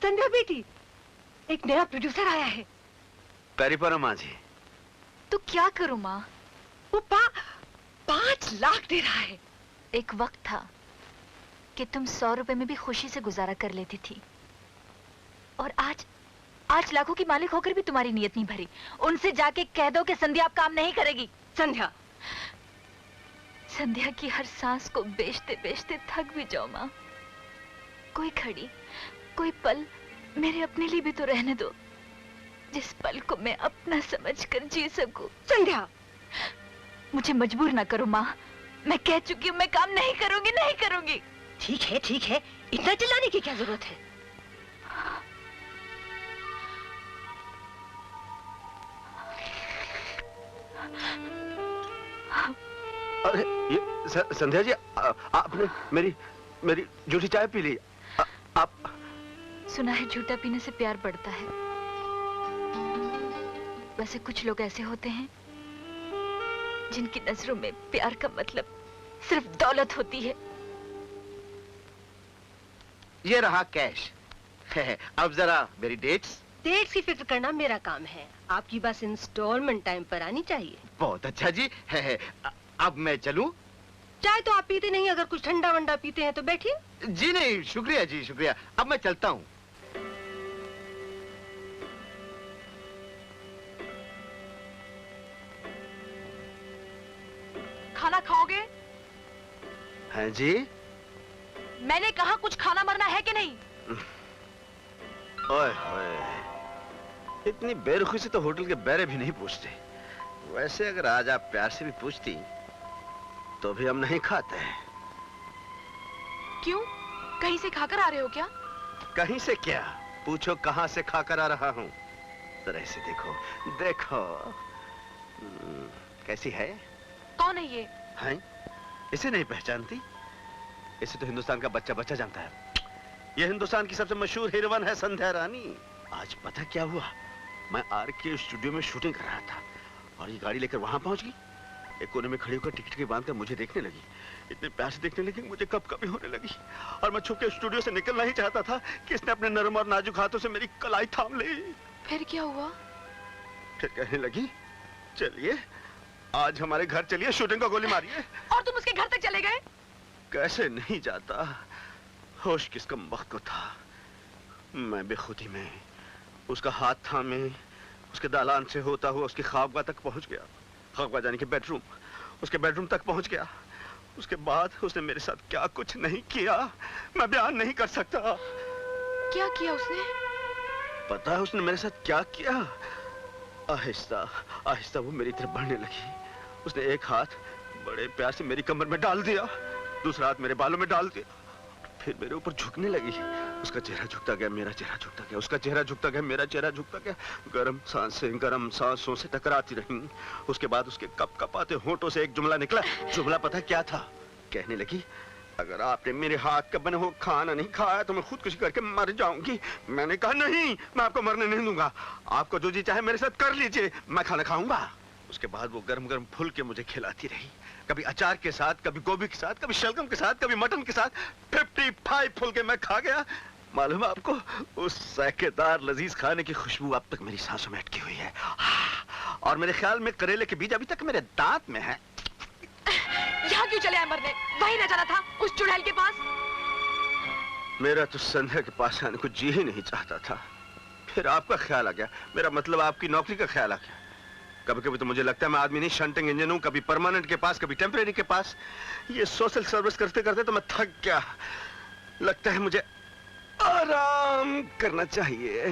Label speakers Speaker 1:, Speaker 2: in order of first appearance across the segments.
Speaker 1: संध्या बेटी, एक नया प्रोड्यूसर आया है।
Speaker 2: पेरीपरा माँ जी।
Speaker 3: तो क्या करूं माँ?
Speaker 1: वो 5 लाख दे रहा है।
Speaker 3: एक वक्त था कि तुम 100 रुपए में भी खुशी से गुजारा कर लेती थी, और आज लाखों की मालिक होकर भी तुम्हारी नीयत नहीं भरी। उनसे जाके कह दो कि संध्या अब काम नहीं करेगी। संध्या की हर सांस को बेचते बेचते थक भी जाओ माँ। कोई घड़ी, कोई पल मेरे अपने लिए भी तो रहने दो, जिस पल को मैं अपना समझकर जी सकूं।
Speaker 1: संध्या,
Speaker 3: मुझे मजबूर ना करो माँ। मैं कह चुकी हूँ, मैं काम नहीं करूंगी, नहीं करूंगी।
Speaker 1: ठीक है, इतना चिल्लाने की क्या जरूरत है?
Speaker 2: अरे ये संध्या जी, आपने मेरी झूठी चाय पी ली। आप
Speaker 3: सुना है झूठा पीने से प्यार बढ़ता है। वैसे कुछ लोग ऐसे होते हैं जिनकी नजरों में प्यार का मतलब सिर्फ दौलत होती है।
Speaker 2: ये रहा कैश। अब जरा मेरी डेट्स
Speaker 1: की फिक्र करना मेरा काम है। आपकी बस इंस्टॉलमेंट टाइम पर आनी चाहिए।
Speaker 2: बहुत अच्छा जी। अब मैं चलूं?
Speaker 1: चाय तो आप पीते नहीं, अगर कुछ ठंडा वंडा पीते हैं तो बैठिए।
Speaker 2: जी नहीं, शुक्रिया जी, शुक्रिया। अब मैं चलता हूँ।
Speaker 3: खाना खाओगे?
Speaker 2: हैं जी?
Speaker 3: मैंने कहा कुछ खाना मरना है कि नहीं?
Speaker 2: ओए ओए, इतनी बेरुखी से तो होटल के बैरे भी नहीं पूछते। वैसे अगर आज आप प्यार से भी पूछती तो भी हम नहीं खाते।
Speaker 3: क्यों? कहीं से खाकर आ रहे हो क्या?
Speaker 2: कहीं से क्या, पूछो कहां से खाकर आ रहा हूं। जरा इसे देखो। कैसी है?
Speaker 3: कौन है ये?
Speaker 2: हैं? इसे नहीं पहचानती? इसे तो हिंदुस्तान का बच्चा जानता है। ये हिंदुस्तान की सबसे मशहूर हीरोइन है, संध्या रानी। आज पता क्या हुआ, मैं आर के स्टूडियो में शूटिंग कर रहा था और ये गाड़ी लेकर वहां पहुंच गई। एक कोने में खड़ी होकर टिकट के बांधकर मुझे देखने लगी। इतने प्यार से देखने लगी, मुझे कब-कभी होने लगी। और मैं छुप के स्टूडियो से निकलना ही चाहता था कि इसने अपने नरम और नाजुक हाथों से मेरी कलाई थाम ली।
Speaker 3: फिर क्या हुआ?
Speaker 2: फिर कहने लगी, चलिए आज हमारे घर चलिए, शूटिंग को गोली मारिए।
Speaker 3: और तुम उसके घर तक चले गए?
Speaker 2: कैसे नहीं जाता, होश किस कम वक्त को था। मैं बेखुदी में उसका हाथ थामे उसके दालान से होता हुआ उसकी ख्वाबगाह तक पहुंच गया। ख्वाबगाह जाने के बेडरूम, उसके बेडरूम तक पहुंच गया। उसके बाद उसने मेरे साथ क्या कुछ नहीं किया, मैं बयान नहीं कर सकता।
Speaker 3: क्या किया उसने?
Speaker 2: पता है उसने मेरे साथ क्या किया? आहिस्ता आहिस्ता वो मेरी तरफ बढ़ने लगी। उसने एक हाथ बड़े प्यार से मेरी कमर में डाल दिया, दूसरा हाथ मेरे बालों में डाल दिया, फिर मेरे ऊपर झुकने लगी। उसका चेहरा झुकता गया, मेरा चेहरा झुकता गया, उसका चेहरा झुकता गया, मेरा चेहरा झुकता गया। गर्म सांसों से टकराती रही। उसके बाद उसके कपकपाते होंठों से एक जुमला निकला। जुमला पता क्या था? कहने लगी, अगर आपने मेरे हाथ का बना हुआ खाना नहीं खाया तो मैं खुदकुशी करके मर जाऊंगी। मैंने कहा नहीं, मैं आपको मरने नहीं दूंगा। आपको जो जी चाहे मेरे साथ कर लीजिए, मैं खाना खाऊंगा। उसके बाद वो गरम गरम फुल के मुझे खिलाती रही, कभी अचार के साथ, कभी गोभी के साथ, कभी शलगम के साथ, कभी मटन के साथ। 55 फुल के मैं खा गया। मालूम है आपको, उस जायकेदार लजीज खाने की खुशबू अब तक मेरी सांसों में अटकी हुई है। और मेरे ख्याल में करेले के बीज अभी तक मेरे दांत में है।
Speaker 3: यहाँ क्यों चले आए मरने? वहीं न जाना था, उस चुड़ैल के पास।
Speaker 2: मेरा तो संध्या के पास आने को जी ही नहीं चाहता था। फिर आपका ख्याल आ गया, मेरा मतलब आपकी नौकरी का ख्याल आ गया। कभी कभी तो मुझे लगता है मैं आदमी नहीं, शंटिंग इंजन हूं, कभी परमानेंट के पास, कभी टेम्परेरी के पास। ये सोशल सर्विस करते करते तो मैं थक गया। लगता है मुझे आराम करना चाहिए।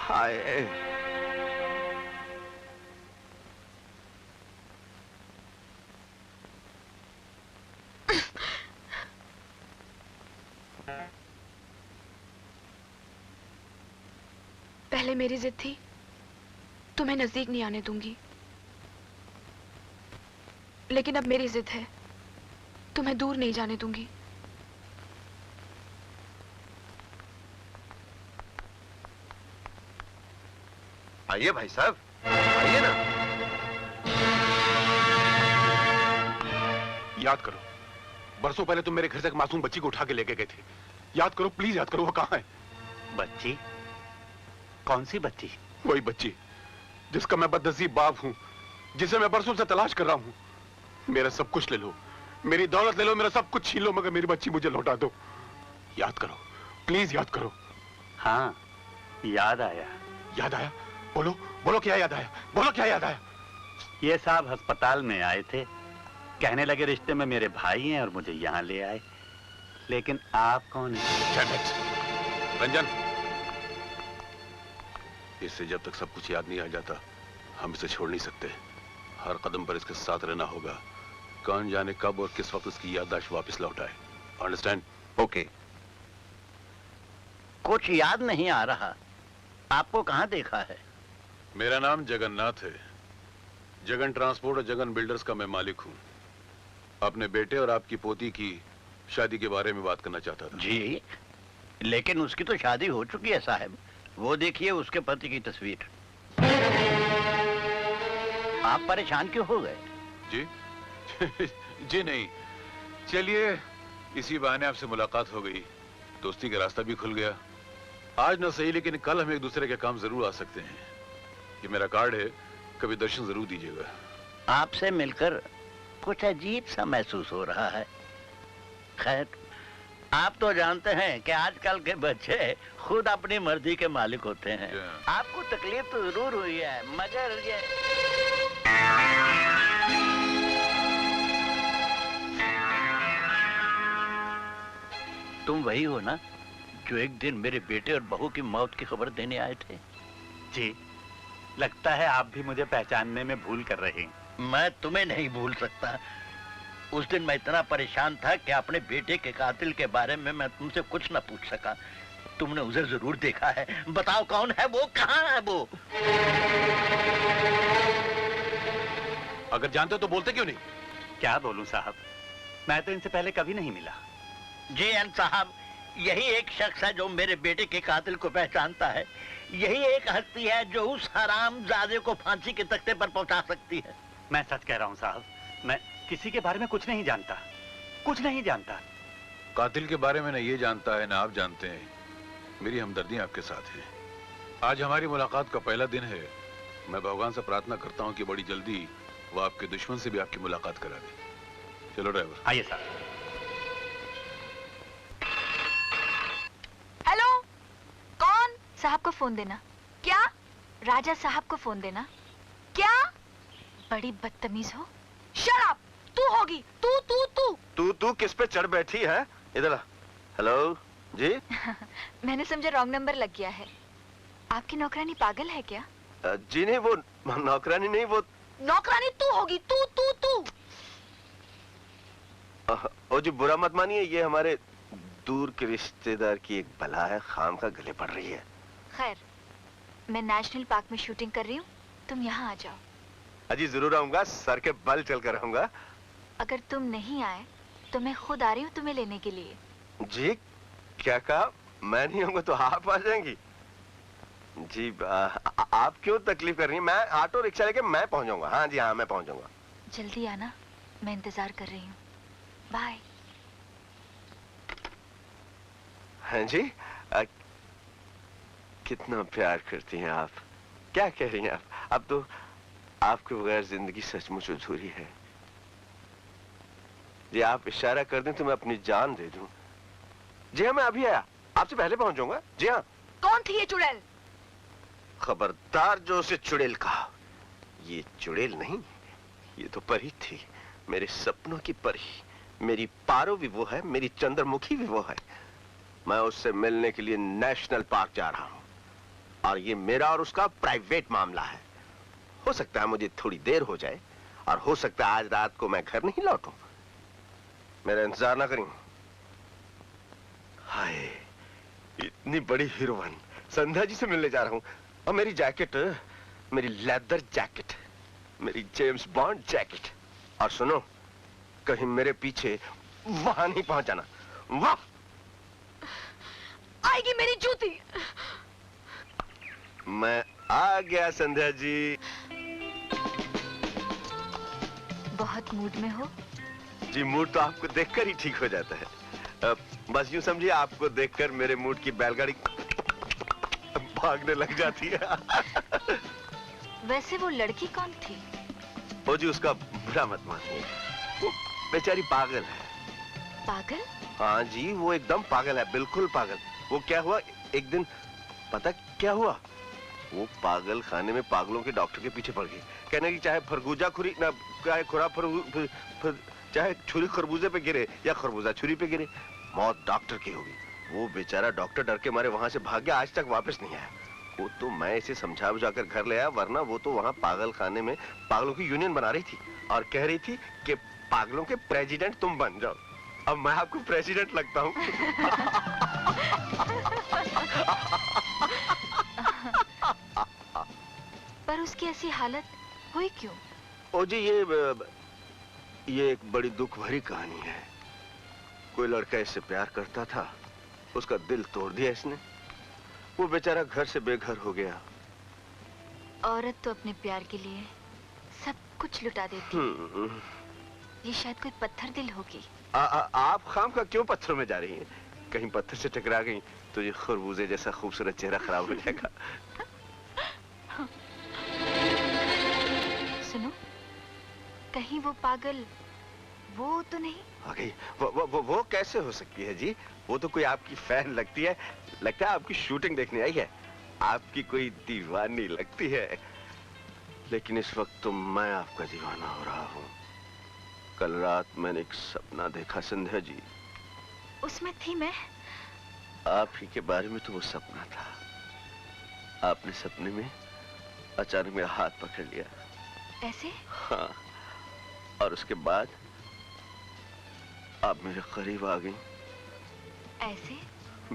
Speaker 2: हाय,
Speaker 3: पहले मेरी जिद थी, तुम्हें नजदीक नहीं आने दूंगी, लेकिन अब मेरी जिद है, तुम्हें दूर नहीं जाने दूंगी।
Speaker 2: आइए भाई साहब, आइए ना।
Speaker 4: याद करो, बरसों पहले तुम मेरे घर से एक मासूम बच्ची को उठा के लेके गए थे। याद करो, प्लीज याद करो, वो कहाँ है?
Speaker 2: बच्ची?
Speaker 4: बच्ची? कौन सी बच्ची?
Speaker 2: वही बच्ची जिसका मैं बदनसीब बाप हूँ, जिसे मैं बरसों से तलाश कर रहा हूँ। मेरा सब कुछ ले लो, मेरी दौलत ले लो, मेरा सब कुछ छीन लो, मगर मेरी बच्ची मुझे लौटा दो। याद करो, प्लीज याद करो।
Speaker 4: हाँ, याद आया।
Speaker 2: याद आया? बोलो बोलो, क्या याद आया? बोलो क्या याद आया?
Speaker 4: ये साहब अस्पताल में आए थे, कहने लगे रिश्ते में मेरे भाई हैं और मुझे यहाँ ले आए। लेकिन आप कौन हैं?
Speaker 2: रंजन, इससे जब तक सब कुछ याद नहीं आ जाता, हम इसे छोड़ नहीं सकते। हर कदम पर इसके साथ रहना होगा। कौन जाने कब और किस वक्त इसकी याददाश्त वापस लौट आए। अंडरस्टैंड?
Speaker 4: ओके। कुछ याद नहीं आ रहा। आपको कहाँ देखा है?
Speaker 2: मेरा नाम जगन्नाथ है। जगन ट्रांसपोर्ट और जगन बिल्डर्स का मैं मालिक हूँ। अपने बेटे और आपकी पोती की शादी के बारे में बात करना चाहता था।
Speaker 4: जी, लेकिन उसकी तो शादी हो चुकी है साहब। वो देखिए उसके पति की तस्वीर। आप परेशान क्यों हो गए?
Speaker 2: जी जी नहीं, चलिए इसी बहाने आपसे मुलाकात हो गई, दोस्ती का रास्ता भी खुल गया। आज ना सही, लेकिन कल हम एक दूसरे के काम जरूर आ सकते हैं। ये मेरा कार्ड है, कभी दर्शन जरूर दीजिएगा।
Speaker 4: आपसे मिलकर कुछ अजीब सा महसूस हो रहा है। खैर, आप तो जानते हैं कि आजकल के बच्चे खुद अपनी मर्जी के मालिक होते हैं। आपको तकलीफ तो जरूर हुई है, मगर ये तुम वही हो ना जो एक दिन मेरे बेटे और बहू की मौत की खबर देने आए थे? जी, लगता है आप भी मुझे पहचानने में भूल कर रहे हैं। मैं तुम्हें नहीं भूल सकता। उस दिन मैं इतना परेशान था कि अपने बेटे के कातिल के बारे में मैं तुमसे कुछ न पूछ सका। तुमने उसे जरूर देखा है। बताओ कौन है वो, कहाँ है वो?
Speaker 2: अगर जानते हो तो बोलते क्यों नहीं?
Speaker 4: क्या बोलूं साहब, मैं तो इनसे पहले कभी नहीं मिला। जी एन साहब, यही एक शख्स है जो मेरे बेटे के कातिल को पहचानता है। यही एक हस्ती है जो उस हरामजादे को फांसी के तख्ते पर पहुंचा सकती है। मैं सच कह रहा हूं साहब, मैं किसी के बारे में कुछ नहीं जानता, कुछ नहीं जानता।
Speaker 2: कातिल के बारे में न ये जानता है, ना आप जानते हैं। मेरी हमदर्दी आपके साथ है। आज हमारी मुलाकात का पहला दिन है। मैं भगवान से प्रार्थना करता हूँ कि बड़ी जल्दी वो आपके दुश्मन से भी आपकी मुलाकात करा दे। चलो ड्राइवर।
Speaker 4: आइए साहब।
Speaker 3: हेलो, कौन? साहब को फोन देना। क्या? राजा साहब को फोन देना। क्या? बड़ी बदतमीज हो। Shut up. तू होगी,
Speaker 2: तू किस पे चढ़ बैठी है? इधर आ। हेलो जी।
Speaker 3: मैंने समझा रॉन्ग नंबर लग गया है। आपकी नौकरानी पागल है क्या?
Speaker 2: जी नहीं, वो नौकरानी नहीं, वो
Speaker 3: नौकरानी तू होगी। तू
Speaker 2: ओ जी, बुरा मत मानिए, ये हमारे दूर के रिश्तेदार की एक बला है, खाम का गले पड़ रही है।
Speaker 3: खैर, मैं नेशनल पार्क में शूटिंग कर रही हूँ, तुम यहाँ आ जाओ।
Speaker 2: अजी जरूर आऊंगा, सर के बल चल कर आऊंगा।
Speaker 3: अगर तुम नहीं आए तो मैं खुद आ रही हूँ तुम्हें लेने के लिए।
Speaker 2: जी क्या कहा? मैं नहीं आऊंगा तो आप आ जाएंगी? जी आप क्यों तकलीफ कर रही हैं? मैं ऑटो रिक्शा लेके मैं पहुंच जाऊंगा। हाँ जी हाँ, मैं पहुंच जाऊंगा।
Speaker 3: जल्दी आना, मैं इंतजार कर रही हूँ। बाय।
Speaker 2: हाँ जी, कितना प्यार करती हैं आप। क्या कह रही हैं आप? अब तो आपके बगैर जिंदगी सचमुच अधूरी है। जी आप इशारा कर दें तो मैं अपनी जान दे दूं। जी हाँ, मैं अभी आया, आपसे पहले पहुंच जाऊंगा। जी हाँ।
Speaker 3: कौन थी ये चुड़ैल?
Speaker 2: खबरदार जो उसे चुड़ैल कहा। ये चुड़ैल नहीं, ये तो परी थी, मेरे सपनों की परी। मेरी पारो भी वो है, मेरी चंद्रमुखी भी वो है। मैं उससे मिलने के लिए नेशनल पार्क जा रहा हूं, और ये मेरा और उसका प्राइवेट मामला है। हो सकता है मुझे थोड़ी देर हो जाए, और हो सकता है आज रात को मैं घर नहीं लौटूं। मेरा इंतजार ना करें। हाय, इतनी बड़ी हीरोइन संध्या जी से मिलने जा रहा हूं, और मेरी जैकेट, मेरी लेदर जैकेट, मेरी जेम्स बॉन्ड जैकेट। और सुनो, कहीं मेरे पीछे वहां नहीं पहुंच जाना। वाह,
Speaker 3: आएगी मेरी जूती।
Speaker 2: मैं आ गया संध्या जी।
Speaker 3: बहुत मूड में हो?
Speaker 2: जी मूड तो आपको देखकर ही ठीक हो जाता है। बस यूं समझिए, आपको देखकर मेरे मूड की बैलगाड़ी
Speaker 5: भागने लग जाती है।
Speaker 3: वैसे वो लड़की कौन थी?
Speaker 5: ओ जी, उसका बुरा मत मानिए, वो बेचारी पागल है।
Speaker 3: पागल?
Speaker 5: हाँ जी, वो एकदम पागल है, बिल्कुल पागल। वो क्या हुआ, एक दिन पता क्या हुआ, वो पागल खाने में पागलों के डॉक्टर के पीछे पड़ गई। कहने की चाहे खरबूजा खुरी ना, चाहे छुरी खरबूजे पे गिरे या खरबूजा छुरी पे गिरे, मौत डॉक्टर की होगी। वो बेचारा डॉक्टर डर के मारे वहां से भाग गया, आज तक वापस नहीं आया। वो तो मैं इसे समझा बुझाकर घर ले आया, वरना वो तो वहां पागल खाने में पागलों की यूनियन बना रही थी और कह रही थी कि पागलों के प्रेसिडेंट तुम बन जाओ। अब मैं आपको प्रेसिडेंट लगता हूँ।
Speaker 3: पर उसकी ऐसी हालत हुई क्यों?
Speaker 5: ओ जी, ये एक बड़ी दुख भरी कहानी है। कोई लड़का इससे प्यार करता था, उसका दिल तोड़ दिया इसने, वो बेचारा घर से बेघर हो गया।
Speaker 3: औरत तो अपने प्यार के लिए सब कुछ लुटा देती है। ये शायद कोई पत्थर दिल होगी।
Speaker 5: आप खाम का क्यों पत्थरों में जा रही हैं? कहीं पत्थर से टकरा गई तो ये खरबूजे जैसा खूबसूरत चेहरा खराब हो जाएगा।
Speaker 3: सुनो, कहीं वो पागल वो तो नहीं?
Speaker 5: गई वो कैसे हो सकती है जी? वो तो कोई आपकी फैन लगती है, लगता है आपकी शूटिंग देखने आई है, आपकी कोई दीवानी लगती है। लेकिन इस वक्त तो मैं आपका दीवाना हो रहा हूँ। कल रात मैंने एक सपना देखा संध्या जी।
Speaker 3: उसमें थी मैं?
Speaker 5: आप ही के बारे में तो वो सपना था। आपने सपने में अचानक मेरा हाथ पकड़ लिया।
Speaker 3: ऐसे?
Speaker 5: हाँ, और उसके बाद आप मेरे करीब आ गई।
Speaker 3: ऐसे?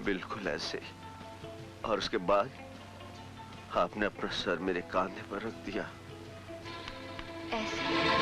Speaker 5: बिल्कुल ऐसे। और उसके बाद आपने अपना सर मेरे कांधे पर रख दिया।
Speaker 3: ऐसे?